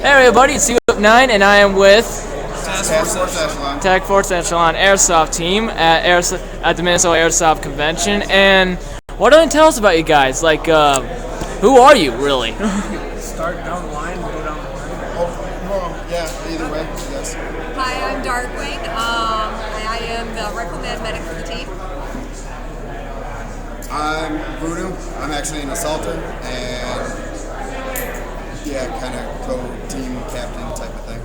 Hey everybody, it's U9 and I am with Task Force Echelon. Task Force Echelon Airsoft team at the Minnesota Airsoft Convention. And what do you tell us about you guys? Like, who are you really? Start down the line and go down the line. Well, yeah, either way, I guess. Hi, I'm Darkwing. I am the rifleman medic for the team. I'm Voodoo. I'm actually an assaulter and kind of co-team captain type of thing.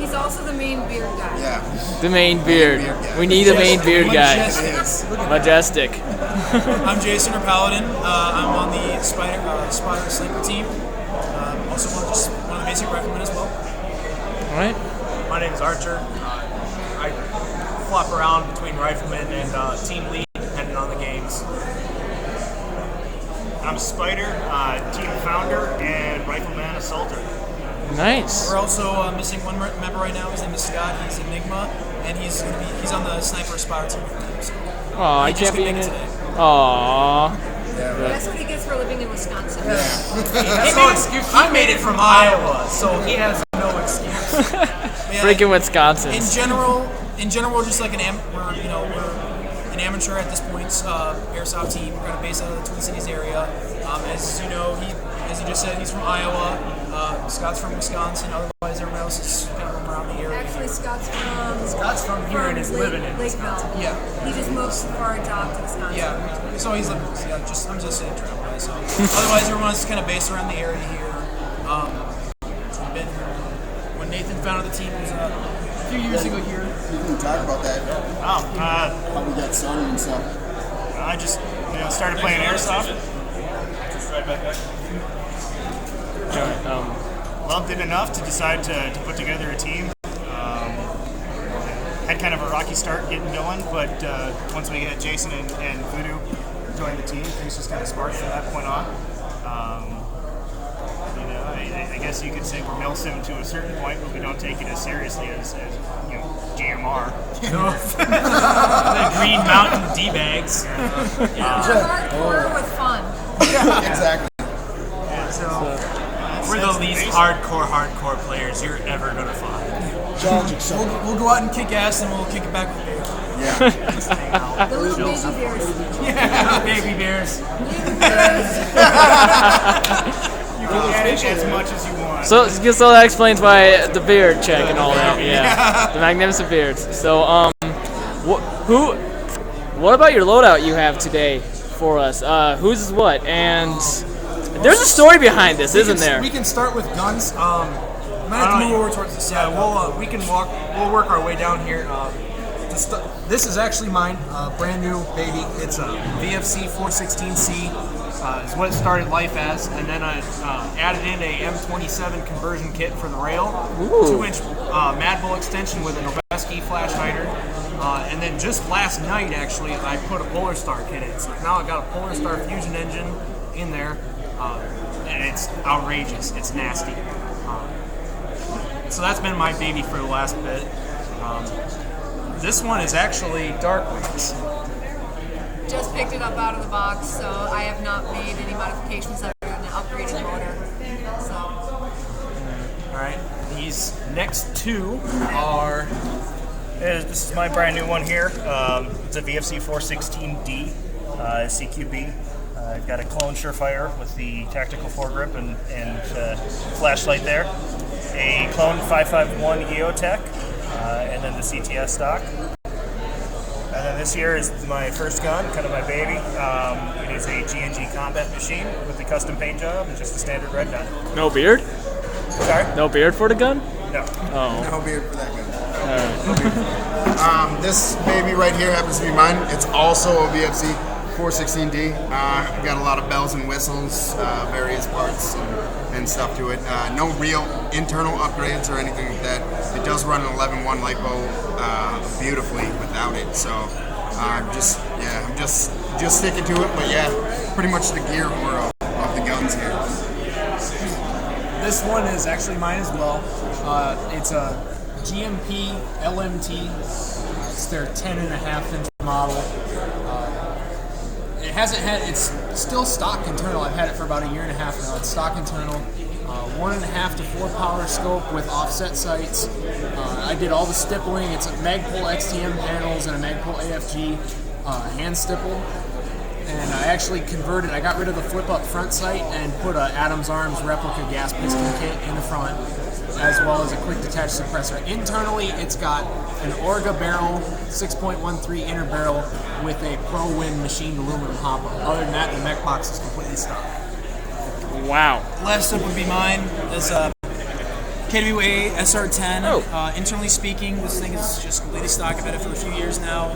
He's also the main beard guy. Yeah. The main beard. We need a main beard guy. Majestic. I'm Jason or Paladin. I'm on the spotter sleeper team. Also one of the basic riflemen as well. All right. My name is Archer. I flop around between rifleman and team lead, depending on the games. I'm Spider, team founder, and rifleman assaulter. Nice. We're also missing one member right now. His name is Scott. He's Enigma, and he's on the sniper spotter team with me. So Aw, I can't be in it. Aww. That's what he gets for living in Wisconsin. I made it from Iowa, so he has no excuse. Freaking Wisconsin. In general, we're just like we're an amateur at this point, airsoft team. We're kind of based out of the Twin Cities area. As you know, as you just said, he's from Iowa. Scott's from Wisconsin. Otherwise, everyone else is kind of from around the area. Actually, Scott's from here and is living in Wisconsin. Yeah. He just moved for a job to Wisconsin. Yeah. So he's living. I'm just a travel guy. So otherwise, everyone's kind of based around the area here. When Nathan founded the team, it was a few years ago here. You can talk about that. How we got started and stuff. I just started playing airsoft. Just right back there. Loved it enough to decide to put together a team. Had kind of a rocky start getting going, but once we had Jason and Voodoo join the team, things just kind of sparked from that point on. I guess you could say we're milsim to a certain point, but we don't take it as seriously as GMR. The Green Mountain D-bags. Hardcore with fun. Yeah, exactly. Yeah, so we're the least hardcore players you're ever going to find. We'll go out and kick ass and we'll kick it back with beer. Yeah. The little baby bears. Yeah, baby bears. you can get it as much as you want. So that explains why the beard check and all that. Yeah. The magnificent beards. So what about your loadout you have today for us? Whose is what? And there's a story behind this, isn't there? We can start with guns. We might have to move over towards the side. Yeah, we'll work our way down here. This is actually mine, brand new baby. It's a VFC 416C. Is what it started life as, and then I added in a M27 conversion kit for the rail, 2-inch Mad Bull extension with a Noveski flash hider, and then just last night actually I put a Polar Star kit in. So now I've got a Polar Star fusion engine in there, and it's outrageous. It's nasty. So that's been my baby for the last bit. This one is actually Darkwing's. Just picked it up out of the box, so I have not made any modifications other than an upgraded motor. So. All right. These next two are. This is my brand new one here. It's a VFC 416D CQB. I've got a clone Surefire with the tactical foregrip and flashlight there. A clone 551 EOTech, and then the CTS stock. And then this here is my first gun, kind of my baby. It is a G&G combat machine with the custom paint job and just a standard red dot. No beard? Sorry? No beard for the gun? No. Oh. No beard for that gun. This baby right here happens to be mine. It's also a VFC 416D. Got a lot of bells and whistles, various parts and stuff to it. No real internal upgrades or anything like that. It does run an 11.1 LiPo beautifully without it. So I'm just sticking to it. But yeah, pretty much the gear of the guns here. This one is actually mine as well. It's a GMP LMT. It's their 10.5-inch model. It's still stock internal. I've had it for about a year and a half now. It's stock internal. 1.5 to 4 power scope with offset sights. I did all the stippling. It's a Magpul XTM panels and a Magpul AFG hand stipple. And I actually converted, I got rid of the flip up front sight and put a Adams Arms replica gas piston kit in the front, as well as a quick detach suppressor. Internally, it's got an Orga barrel, 6.13 inner barrel with a Pro Win machined aluminum hopper. Other than that, the mech box is completely stock. Wow. Last up would be mine. Is KWA SR10. Internally speaking, this thing is just completely stock. I've had it for a few years now.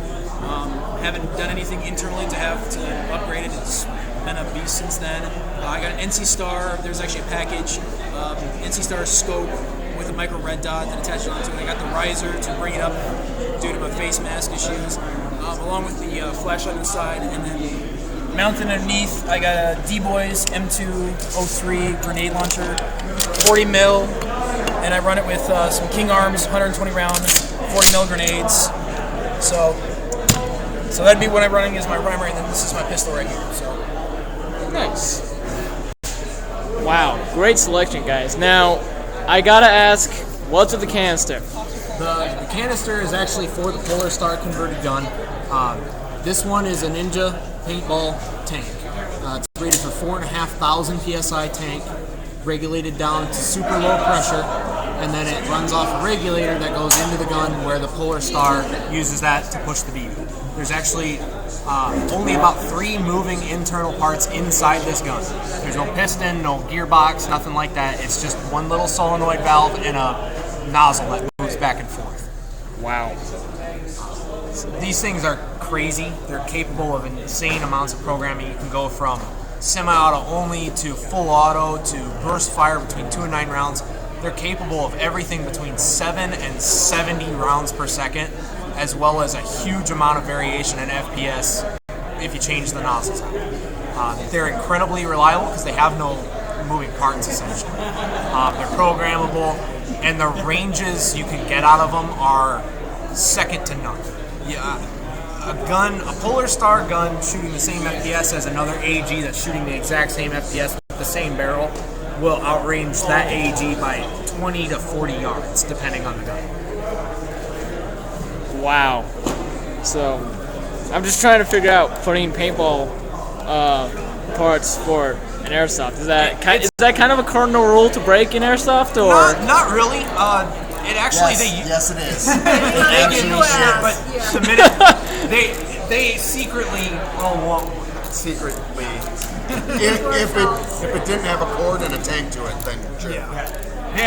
Haven't done anything internally to have to upgrade it. It's been a beast since then. I got an NC Star. There's actually a package, NC Star scope with a micro red dot that attaches onto it. I got the riser to bring it up due to my face mask issues, along with the flashlight on the side, and then mounted underneath, I got a D-Boys M203 grenade launcher, 40 mil, and I run it with some King Arms 120 round 40 mil grenades. So that'd be what I'm running as my primary, and then this is my pistol right here. So Nice. Wow, great selection, guys. Now, I gotta ask, what's with the canister? The canister is actually for the Polar Star converted gun. This one is a Ninja paintball tank. It's rated for 4,500 PSI tank, regulated down to super low pressure, and then it runs off a regulator that goes into the gun where the Polar Star uses that to push the BB. There's actually only about 3 moving internal parts inside this gun. There's no piston, no gearbox, nothing like that. It's just one little solenoid valve and a nozzle that moves back and forth. Wow. These things are crazy. They're capable of insane amounts of programming. You can go from semi-auto only to full auto to burst fire between 2 and 9 rounds. They're capable of everything between 7 and 70 rounds per second, as well as a huge amount of variation in FPS if you change the nozzles out. They're incredibly reliable because they have no moving parts essentially. They're programmable, and the ranges you can get out of them are second to none. Yeah, a Polar Star gun shooting the same FPS as another AEG that's shooting the exact same FPS with the same barrel will outrange that AEG by 20 to 40 yards, depending on the gun. Wow. So, I'm just trying to figure out putting paintball parts for an airsoft. Is that kind of a cardinal rule to break in airsoft, or not really? It actually yes, it is. But the minute they secretly Secretly, if it didn't have a cord and a tank to it, then sure. Yeah. They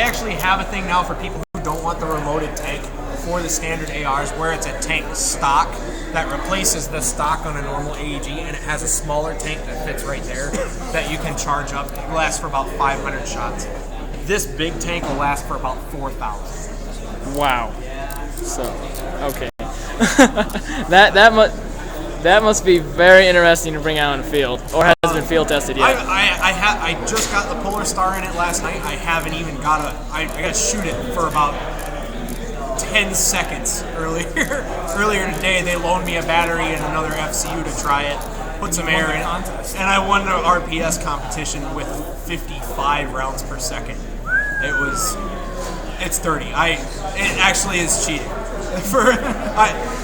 actually have a thing now for people who don't want the remoted tank for the standard ARs, where it's a tank stock that replaces the stock on a normal AEG, and it has a smaller tank that fits right there that you can charge up. It lasts for about 500 shots. This big tank will last for about 4,000. wow. So, okay. That must be very interesting to bring out in the field, or has it been field tested yet? I just got the Polar Star in it last night. I haven't even got I got to shoot it for about 10 seconds earlier. Earlier today, they loaned me a battery and another FCU to try it, put some air in it, and I won the RPS competition with 55 rounds per second. It's dirty. It actually is cheating.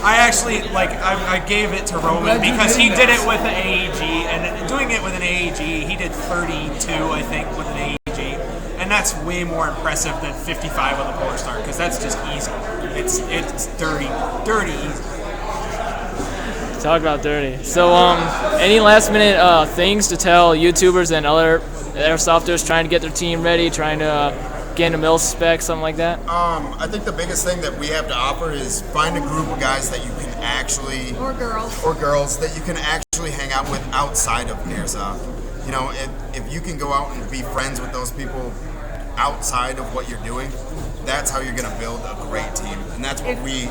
I gave it to Roman because he did it with an AEG, and doing it with an AEG, he did 32, I think, with an AEG, and that's way more impressive than 55 with a Polar Star, because that's just easy. It's dirty easy. Talk about dirty. So, any last minute things to tell YouTubers and other airsofters trying to get their team ready, trying to get into mil spec, something like that? I think the biggest thing that we have to offer is find a group of guys that you can actually, Or girls. that you can actually hang out with outside of airsoft. You know, if you can go out and be friends with those people outside of what you're doing, that's how you're going to build a great team, and that's what we do.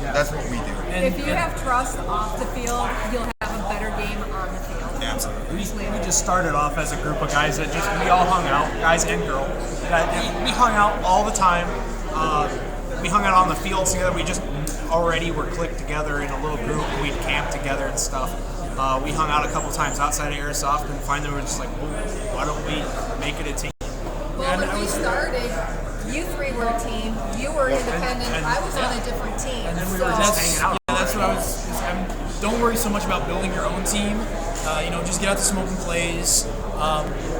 If you have trust off the field, you'll have a better game on the field. Absolutely. We just started off as a group of guys that we all hung out, guys and girls. We hung out all the time. We hung out on the field together. We just already were clicked together in a little group. We'd camp together and stuff. We hung out a couple times outside of Airsoft, and finally we were just like, why don't we make it a team? Well, when we started, you three were a team. You were independent. I was on a different team. And then we were just hanging out. Yeah, that's what I was. Don't worry so much about building your own team. Just get out to smoking plays,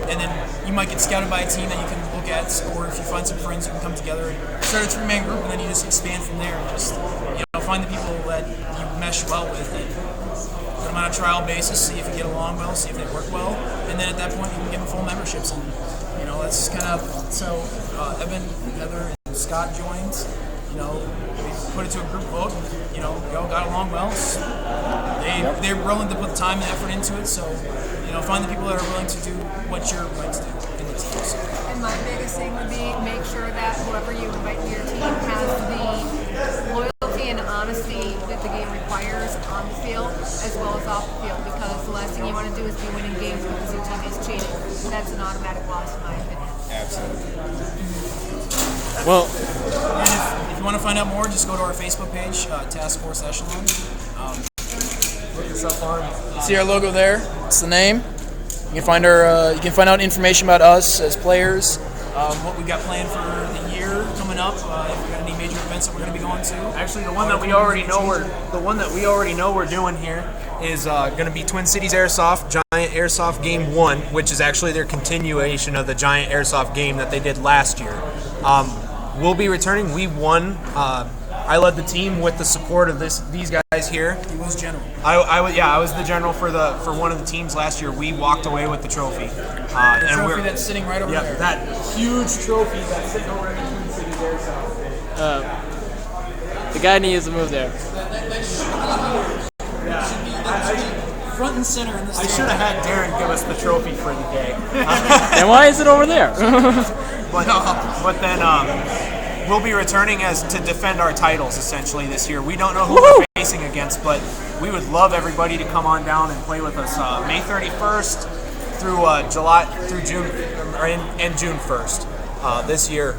and then you might get scouted by a team that you can look at, or if you find some friends, you can come together and start a 3-man group, and then you just expand from there. And just find the people that you mesh well with, and put them on a trial basis, see if you get along well, see if they work well, and then at that point you can give them full memberships. And that's kind of so. Evan, Heather, and Scott joined. We put it to a group vote. We all got along well. They're willing to put the time and effort into it. So, find the people that are willing to do what you're willing to do in the team. So. And my biggest thing would be make sure that whoever you invite to your team has the loyalty and honesty that the game requires on the field as well as off the field. Because the last thing you want to do is be winning games because your team is cheating. That's an automatic loss, in my opinion. Absolutely. Well, and if you want to find out more, just go to our Facebook page, Task Force Echelon. Look us up on. See our logo there? It's the name. You can find our. You can find out information about us as players. What we got planned for the year coming up. If we got any major events that we're going to be going to. Actually, the one that we already know we're doing here is going to be Twin Cities Airsoft Giant Airsoft Game 1, which is actually their continuation of the Giant Airsoft game that they did last year. We'll be returning. We won. I led the team with the support of these guys here. He was general. I was the general for one of the teams last year. We walked away with the trophy. The trophy that's sitting right over there. That huge trophy that's sitting over in Twin Cities Airsoft. the guy needs to move there. Front and center in this. I should have had Darren give us the trophy for the day. And why is it over there? But then we'll be returning to defend our titles essentially this year. We don't know who we're facing against, but we would love everybody to come on down and play with us May 31st through June and June 1st. This year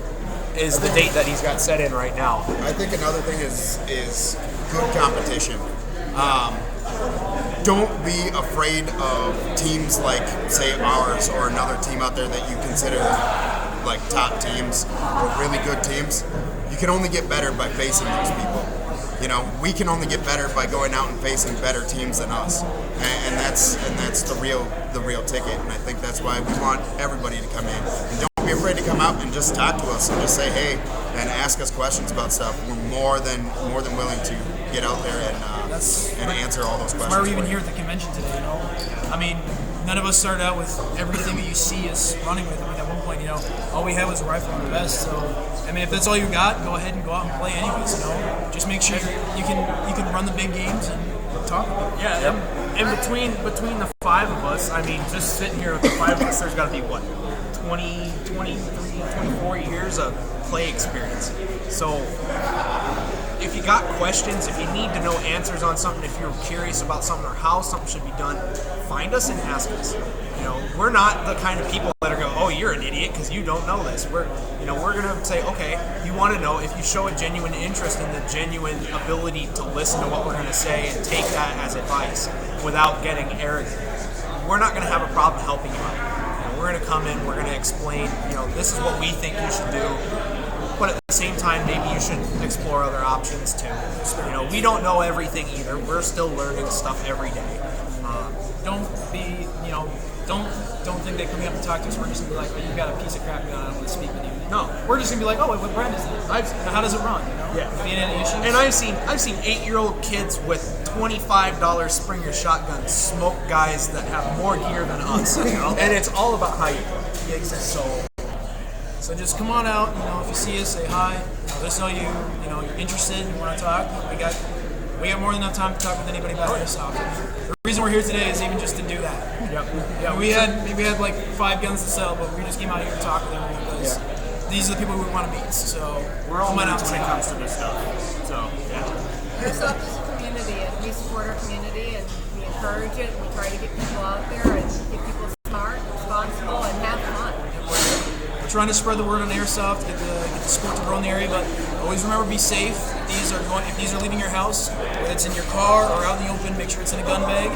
is the date that he's got set in right now. I think another thing is good competition. Don't be afraid of teams like, say, ours or another team out there that you consider like top teams or really good teams. You can only get better by facing those people. We can only get better by going out and facing better teams than us, and that's the real ticket. And I think that's why we want everybody to come in. And don't be afraid to come out and just talk to us and just say hey and ask us questions about stuff. We're more than willing to get out there and answer all those questions. Why we're even here at the convention today, I mean, none of us started out with everything that you see us running with. I mean, at one point, all we had was a rifle and a vest. So, I mean, if that's all you got, go ahead and go out and play anyways. Just make sure you can run the big games and talk about it. Yeah, and between the five of us, I mean, just sitting here with the five of us, there's got to be 20, 23, 24 years of play experience. So if you got questions, if you need to know answers on something, if you're curious about something or how something should be done, find us and ask us. We're not the kind of people that are going, oh, you're an idiot because you don't know this. We're going to say, okay, you want to know. If you show a genuine interest and the genuine ability to listen to what we're going to say and take that as advice without getting arrogant, we're not going to have a problem helping you out. We're going to come in, we're going to explain, this is what we think you should do. But at the same time, maybe you should explore other options too. We don't know everything either. We're still learning stuff every day. Don't think that coming up and talk to us, we're just gonna be like, you got a piece of crap going on, I don't want to speak with you. No, we're just gonna be like, oh, wait, what brand is this? How does it run? Yeah. Being any issues? And I've seen 8-year-old kids with $25 Springer shotguns smoke guys that have more gear than us. And it's all about how you play. So just come on out. If you see us, say hi. Let us know you're interested and you want to talk. We got more than enough time to talk with anybody about Airsoft. The reason we're here today is even just to do that. Yep. We had like 5 guns to sell, but we just came out here to talk with everyone because these are the people we want to meet. So we're all out when it comes to this stuff. So Airsoft is a community, and we support our community, and we encourage it, and we try to get people out there and get people smart, responsible, and have fun. We're trying to spread the word on Airsoft, get the sport to grow in the area, but always remember, be safe. If these are leaving your house, whether it's in your car or out in the open, make sure it's in a gun bag.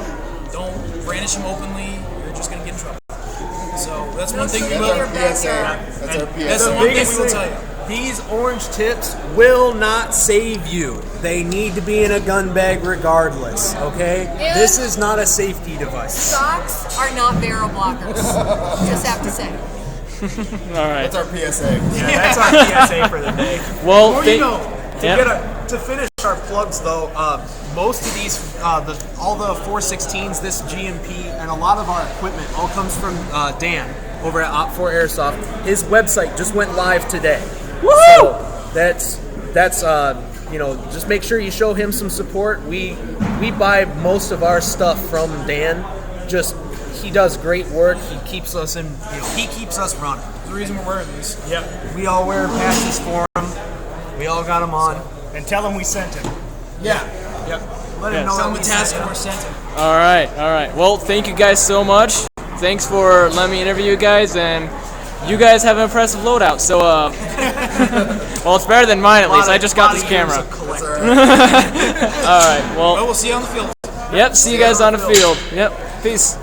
Don't brandish them openly. You're just going to get in trouble. So That's one thing we That's will. our PSA. That's our That's the PSA. one thing biggest we will thing. tell you. These orange tips will not save you. They need to be in a gun bag regardless, okay? And- This is not a safety device. Socks are not barrel blockers. Just have to say. All right. That's our PSA. Yeah, that's our PSA for the day. Well, Well, yeah. to finish our plugs though, most of these, all the 416s, this GMP, and a lot of our equipment all comes from Dan over at Op4 Airsoft. His website just went live today. So that's just make sure you show him some support. We buy most of our stuff from Dan. Just he does great work. He keeps us he keeps us running. That's the reason we're wearing these. Yep. We all wear patches for him. We all got them on. And tell him we sent him. Yeah. Yep. Let him know Tell that them the we task sent him. force sent him. All right. Well, thank you guys so much. Thanks for letting me interview you guys, and you guys have an impressive loadout. So, well, it's better than mine at least. I just got this camera. All right. Well, Well, we'll see you on the field. yep. See you guys on the field. Yep. Peace.